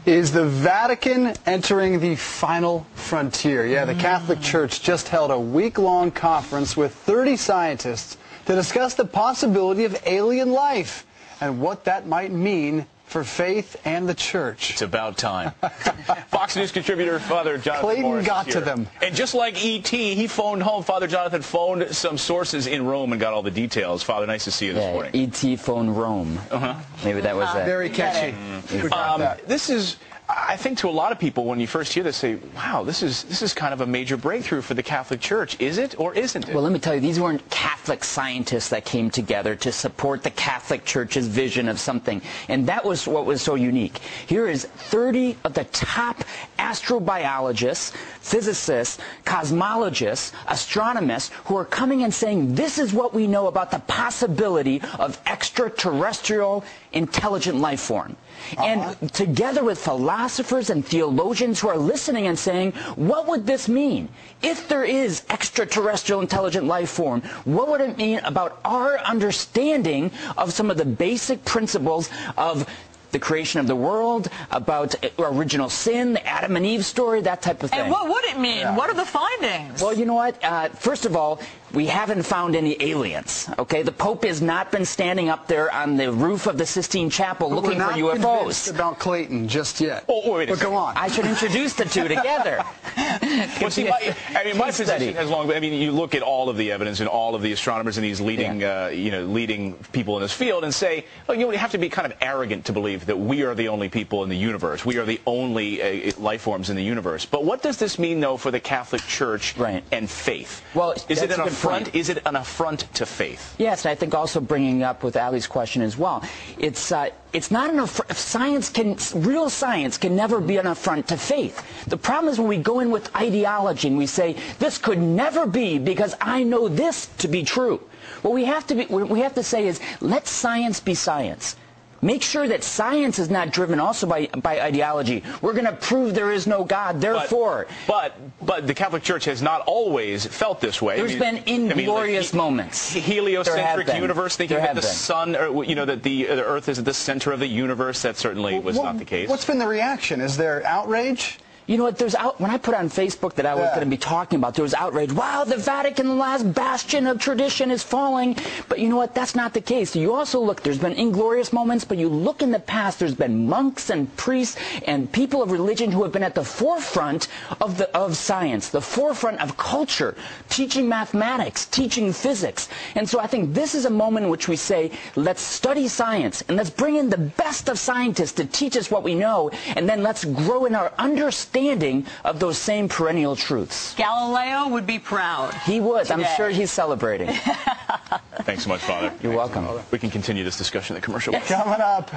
Is the Vatican entering the final frontier? Yeah, the Catholic Church just held a week-long conference with 30 scientists to discuss the possibility of alien life and what that might mean for faith and the church. It's about time. Fox News contributor Father Jonathan Clayton Morris got is to here. them. And just like E.T., he phoned home. Father Jonathan phoned some sources in Rome and got all the details. Father, nice to see you this morning. E.T. phoned Rome. Maybe that was it. Very catchy. We got that. This is, I think, to a lot of people, when you first hear this, say, wow, this is kind of a major breakthrough for the Catholic Church. Is it or isn't it? Well, let me tell you, these weren't Catholic scientists that came together to support the Catholic Church's vision of something. And that was what was so unique. Here is 30 of the top astrobiologists, physicists, cosmologists, astronomers who are coming and saying, this is what we know about the possibility of extraterrestrial intelligent life form. And together with philosophers and theologians who are listening and saying, what would this mean? If there is extraterrestrial intelligent life form, what would it mean about our understanding of some of the basic principles of the creation of the world, about original sin, the Adam and Eve story, that type of thing. And what would it mean? Yeah. What are the findings? Well, you know what? First of all, we haven't found any aliens, okay? The Pope has not been standing up there on the roof of the Sistine Chapel looking for UFOs. We're not convinced about Clayton just yet. Oh, wait a second. But go on. I should introduce the two together. Well, see, my position has long been, I mean, you look at all of the evidence and all of the astronomers and these leading, leading people in this field and say, well, you have to be kind of arrogant to believe that we are the only people in the universe. We are the only life forms in the universe. But what does this mean, though, for the Catholic Church and faith? Well, is it an affront? Is it an affront to faith? Yes, and I think also bringing up with Ali's question as well. It's not an affront. Real science can never be an affront to faith. The problem is when we go in with ideology and we say this could never be because I know this to be true. What we have to say is let science be science. Make sure that science is not driven also by ideology. We're going to prove there is no God, therefore. But the Catholic Church has not always felt this way. There's been inglorious moments. Heliocentric universe, thinking that the sun, or that the Earth is at the center of the universe. That certainly was not the case. What's been the reaction? Is there outrage? You know what, when I put on Facebook that I was going to be talking about, there was outrage. Wow, the Vatican, the last bastion of tradition, is falling. But you know what, that's not the case. You also look, there's been inglorious moments, but you look in the past, there's been monks and priests and people of religion who have been at the forefront of science, the forefront of culture, teaching mathematics, teaching physics. And so I think this is a moment in which we say, let's study science, and let's bring in the best of scientists to teach us what we know, and then let's grow in our understanding of those same perennial truths. Galileo would be proud. He would. Today. I'm sure he's celebrating. Thanks so much, Father. You're welcome. We can continue this discussion in the commercial break. Coming up.